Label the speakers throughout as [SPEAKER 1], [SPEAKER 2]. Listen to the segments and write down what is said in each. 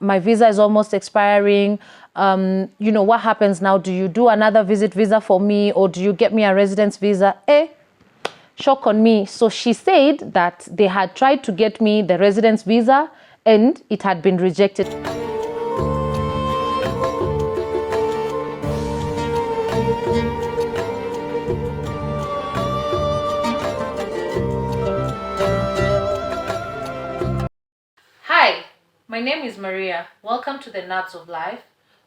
[SPEAKER 1] My visa is almost expiring. What happens now? Do you do another visit visa for me, or do you get me a residence visa? Shock on me. So she said that they had tried to get me the residence visa and it had been rejected. Hi, my name is Maria. Welcome to the Nuts of Life,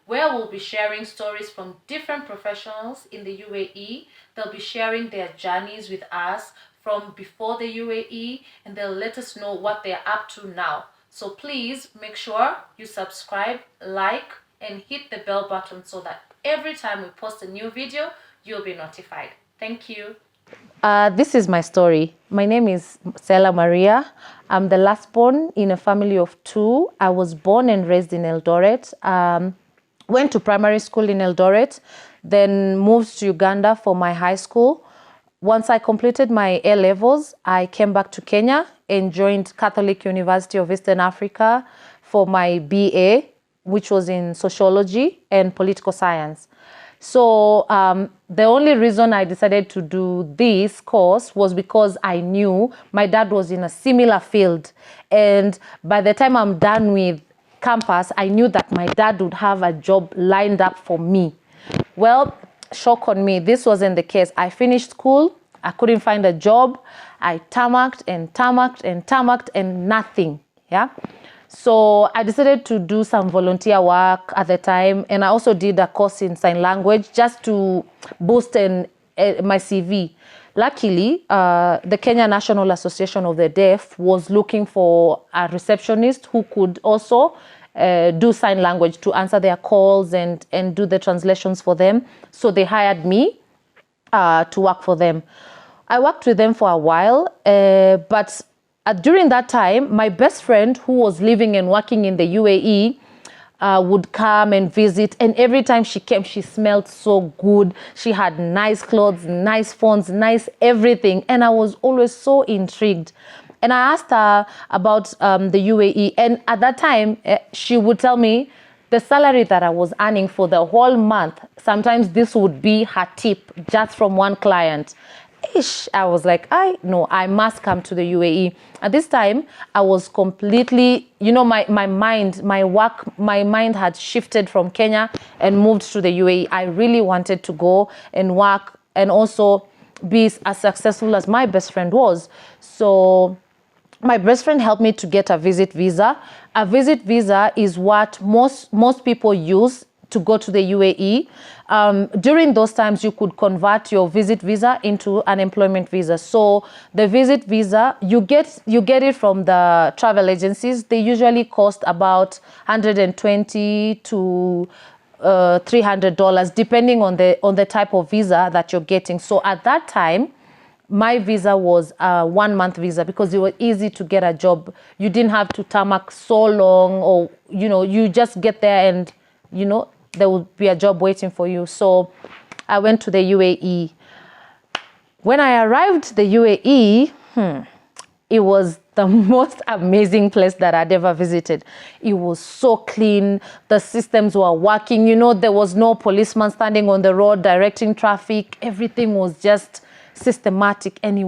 [SPEAKER 1] where we'll be sharing stories from different professionals in the UAE. They'll be sharing their journeys with us from before the UAE, and they'll let us know what they're up to now. So please make sure you subscribe, like, and hit the bell button so that every time we post a new video, you'll be notified. Thank you. This is my story. My name is Stella Maria. I'm the last born in a family of 2. I was born and raised in Eldoret. Went to primary school in Eldoret, then moved to Uganda for my high school. Once I completed my A-levels, I came back to Kenya and joined Catholic University of Eastern Africa for my BA, which was in sociology and political science. So the only reason I decided to do this course was because I knew my dad was in a similar field. And by the time I'm done with campus, I knew that my dad would have a job lined up for me. Well, shock on me, this wasn't the case. I finished school, I couldn't find a job. I tarmacked and nothing, yeah? So I decided to do some volunteer work at the time, and I also did a course in sign language just to boost my CV. Luckily, the Kenya National Association of the Deaf was looking for a receptionist who could also do sign language to answer their calls and do the translations for them. So they hired me to work for them. I worked with them for a while, but during that time, my best friend who was living and working in the UAE would come and visit. And every time she came, she smelled so good. She had nice clothes, nice phones, nice everything. And I was always so intrigued. And I asked her about the UAE. And at that time, she would tell me the salary that I was earning for the whole month. Sometimes this would be her tip just from one client. I was like, I must come to the UAE. At this time, I was completely, my mind had shifted from Kenya and moved to the UAE. I really wanted to go and work and also be as successful as my best friend was. So my best friend helped me to get a visit visa. A visit visa is what most people use to go to the UAE. During those times, you could convert your visit visa into an employment visa. So the visit visa, you get it from the travel agencies. They usually cost about $120 to $300, depending on the type of visa that you're getting. So at that time, my visa was a 1-month visa because it was easy to get a job. You didn't have to tarmac so long, or you just get there and there would be a job waiting for you. So I went to the UAE. When I arrived to the UAE, it was the most amazing place that I'd ever visited. It was so clean. The systems were working. There was no policeman standing on the road directing traffic. Everything was just systematic. And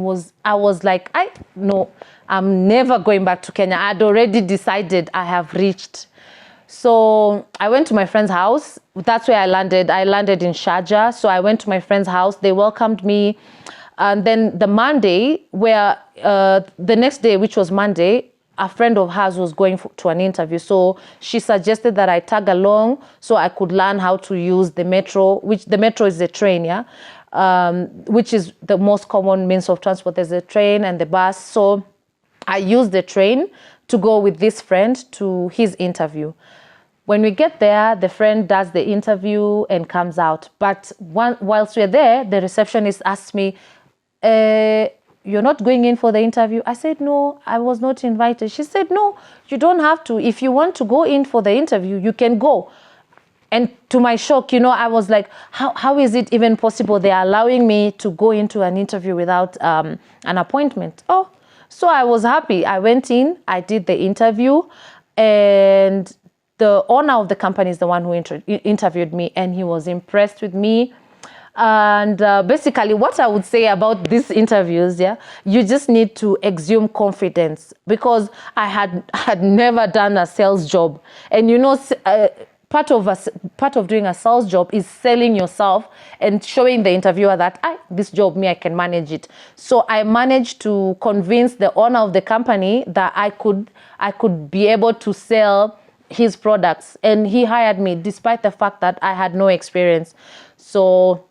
[SPEAKER 1] I was like, I'm never going back to Kenya. I'd already decided I have reached. So I went to my friend's house. That's where I landed. I landed in Sharjah. So I went to my friend's house. They welcomed me. And then the Monday, the next day, which was Monday, a friend of hers was going to an interview. So she suggested that I tag along so I could learn how to use the metro, which the metro is the train, yeah, which is the most common means of transport. There's the train and the bus. So I used the train to go with this friend to his interview. When we get there, the friend does the interview and comes out. But whilst we're there, the receptionist asked me, you're not going in for the interview? I said, no, I was not invited. She said, no, you don't have to. If you want to go in for the interview, you can go. And to my shock, I was like, how is it even possible they're allowing me to go into an interview without an appointment? So I was happy. I went in, I did the interview, and the owner of the company is the one who interviewed me, and he was impressed with me. And basically what I would say about these interviews, you just need to exude confidence, because I had never done a sales job. And part of doing a sales job is selling yourself and showing the interviewer that this job, I can manage it. So I managed to convince the owner of the company that I could be able to sell his products, and he hired me despite the fact that I had no experience. So,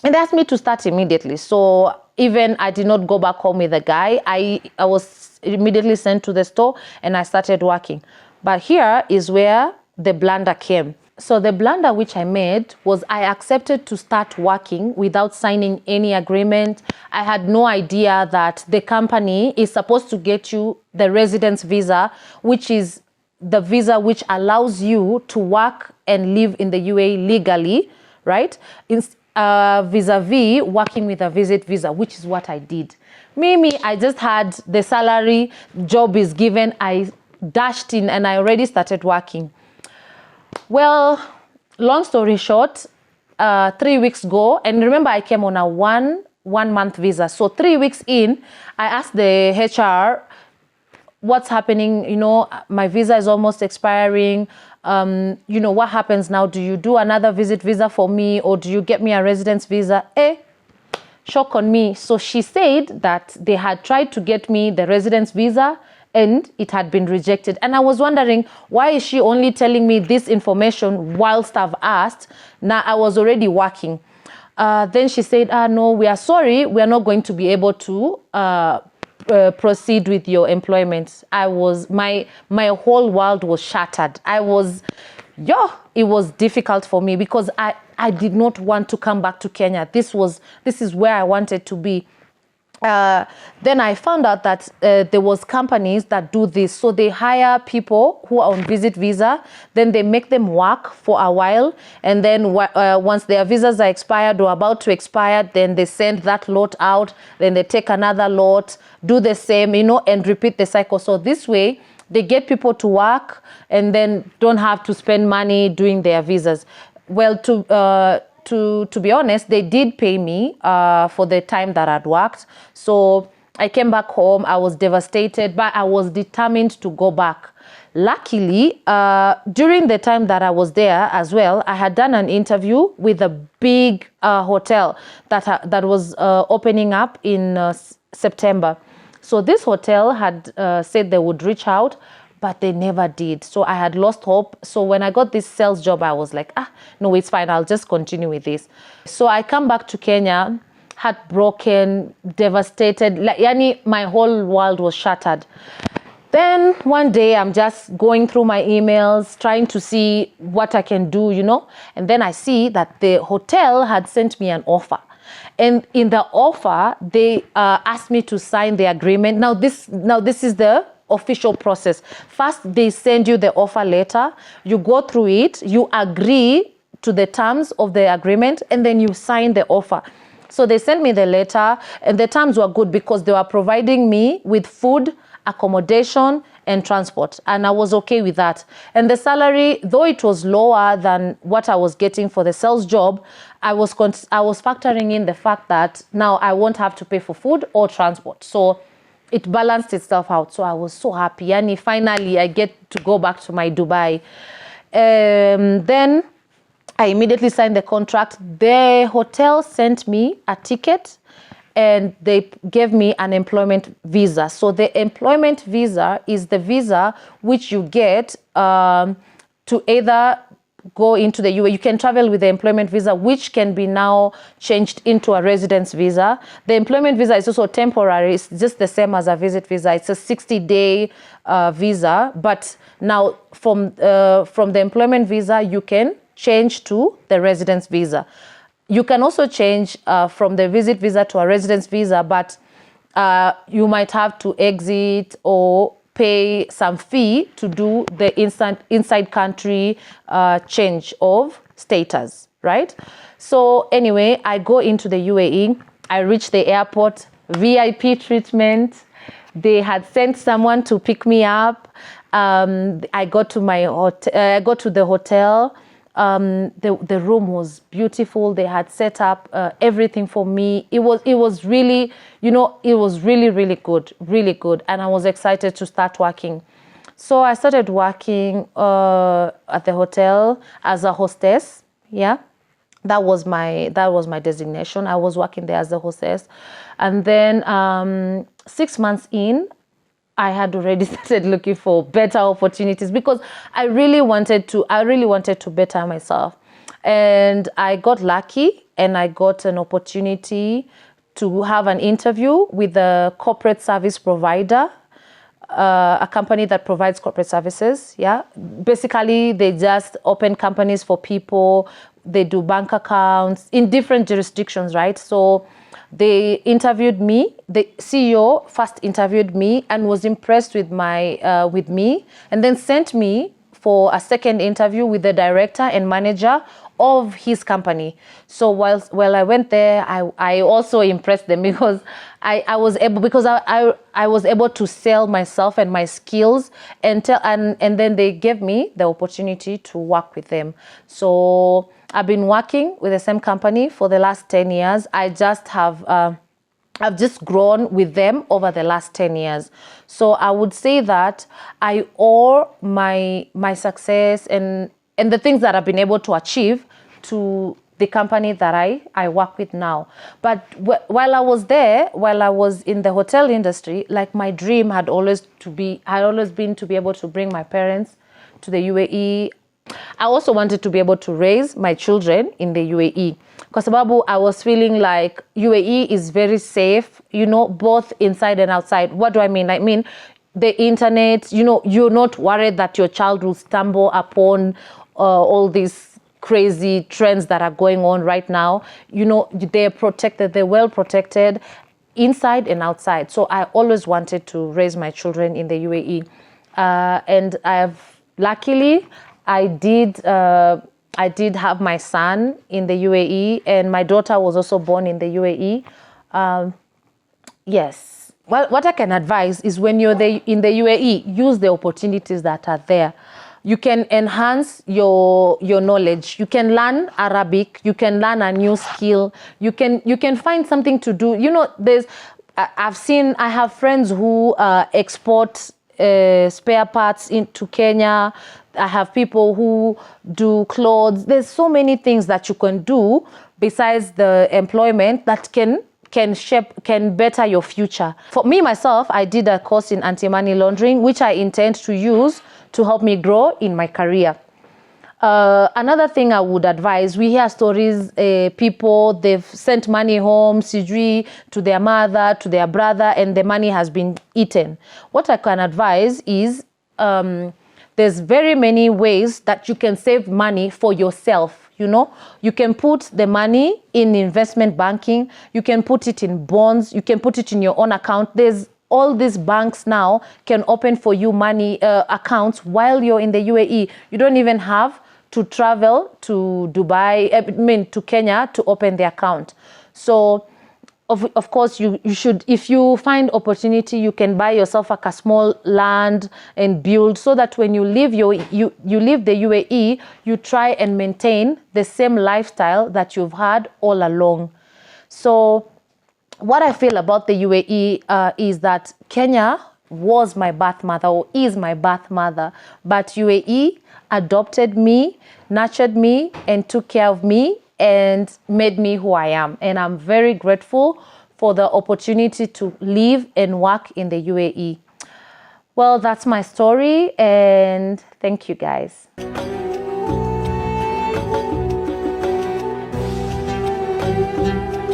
[SPEAKER 1] and they asked me to start immediately. So even I did not go back home with the guy. I was immediately sent to the store and I started working. But here is where the blunder came. So the blunder which I made was I accepted to start working without signing any agreement. I had no idea that the company is supposed to get you the residence visa, which is the visa which allows you to work and live in the UAE legally, right? Vis-a-vis working with a visit visa, which is what I did. I just had the salary, job is given, I dashed in and I already started working. Well, long story short, 3 weeks ago, and remember I came on a one month visa. So 3 weeks in, I asked the HR, what's happening? My visa is almost expiring. What happens now? Do you do another visit visa for me, or do you get me a residence visa? Shock on me. So she said that they had tried to get me the residence visa and it had been rejected. And I was wondering, why is she only telling me this information whilst I've asked? Now I was already working. Then she said, no, we are sorry. We are not going to be able to proceed with your employment. My whole world was shattered. It was difficult for me because I did not want to come back to Kenya. This is where I wanted to be. Then I found out that there was companies that do this. So they hire people who are on visit visa, then they make them work for a while, and then once their visas are expired or about to expire, then they send that lot out, then they take another lot, do the same, and repeat the cycle. So this way, they get people to work and then don't have to spend money doing their visas. Well, to be honest, they did pay me for the time that I'd worked. So I came back home. I was devastated, but I was determined to go back. Luckily, during the time that I was there as well, I had done an interview with a big hotel that was opening up in September. So this hotel had said they would reach out, but they never did. So I had lost hope. So when I got this sales job, I was like, no, it's fine. I'll just continue with this. So I come back to Kenya, heartbroken, devastated. My whole world was shattered. Then one day I'm just going through my emails, trying to see what I can do, And then I see that the hotel had sent me an offer. And in the offer, they asked me to sign the agreement. Now this is the official process. First, they send you the offer letter. You go through it. You agree to the terms of the agreement, and then you sign the offer. So they sent me the letter, and the terms were good because they were providing me with food, accommodation, and transport. And I was okay with that. And the salary, though it was lower than what I was getting for the sales job, I was factoring in the fact that now I won't have to pay for food or transport. So it balanced itself out. So I was so happy. And finally, I get to go back to my Dubai. Then I immediately signed the contract. The hotel sent me a ticket and they gave me an employment visa. So the employment visa is the visa which you get to either go into the UAE. You can travel with the employment visa, which can be now changed into a residence visa. The employment visa is also temporary. It's just the same as a visit visa. It's a 60-day visa. But now from the employment visa, you can change to the residence visa. You can also change from the visit visa to a residence visa, but you might have to exit or pay some fee to do the inside country change of status, right? So anyway, I go into the UAE. I reach the airport, VIP treatment. They had sent someone to pick me up. I got to I got to the hotel. The room was beautiful. They had set up everything for me. It was really, it was really good, really good. And I was excited to start working. So I started working at the hotel as a hostess. Yeah, that was my designation. I was working there as a hostess, and then 6 months in, I had already started looking for better opportunities because I really wanted to better myself. And I got lucky and I got an opportunity to have an interview with a corporate service provider, a company that provides corporate services. Yeah, basically they just open companies for people. They do bank accounts in different jurisdictions, right? So they interviewed me. The CEO first interviewed me and was impressed with with me, and then sent me for a second interview with the director and manager of his company. So while I went there, I also impressed them because I was able to sell myself and my skills and then they gave me the opportunity to work with them. So I've been working with the same company for the last 10 years. I've just grown with them over the last 10 years. So I would say that I owe my success and the things that I've been able to achieve to the company that I work with now. But while I was there, while I was in the hotel industry, like my dream had always been to be able to bring my parents to the UAE. I also wanted to be able to raise my children in the UAE. Because I was feeling like UAE is very safe, both inside and outside. What do I mean? I mean, the internet, you're not worried that your child will stumble upon all these crazy trends that are going on right now. They're protected, they're well protected inside and outside. So I always wanted to raise my children in the UAE. And luckily, I did have my son in the UAE, and my daughter was also born in the UAE. Yes. Well, what I can advise is when you're in the UAE, use the opportunities that are there. You can enhance your knowledge. You can learn Arabic. You can learn a new skill. You can find something to do. I have friends who export spare parts into Kenya. I have people who do clothes. There's so many things that you can do besides the employment that can better your future. For me, myself, I did a course in anti-money laundering, which I intend to use to help me grow in my career. Another thing I would advise, we hear stories, people, they've sent money home, sijui, to their mother, to their brother, and the money has been eaten. What I can advise is, there's very many ways that you can save money for yourself. You can put the money in investment banking. You can put it in bonds. You can put it in your own account. There's all these banks now can open for you money accounts while you're in the UAE. You don't even have to travel to Dubai, to Kenya to open the account. So of course, you should, if you find opportunity, you can buy yourself like a small land and build, so that when you leave you leave the UAE, you try and maintain the same lifestyle that you've had all along. So what I feel about the UAE is that Kenya was my birth mother, or is my birth mother, but UAE adopted me, nurtured me, and took care of me and made me who I am. And I'm very grateful for the opportunity to live and work in the UAE. Well, that's my story, and thank you guys.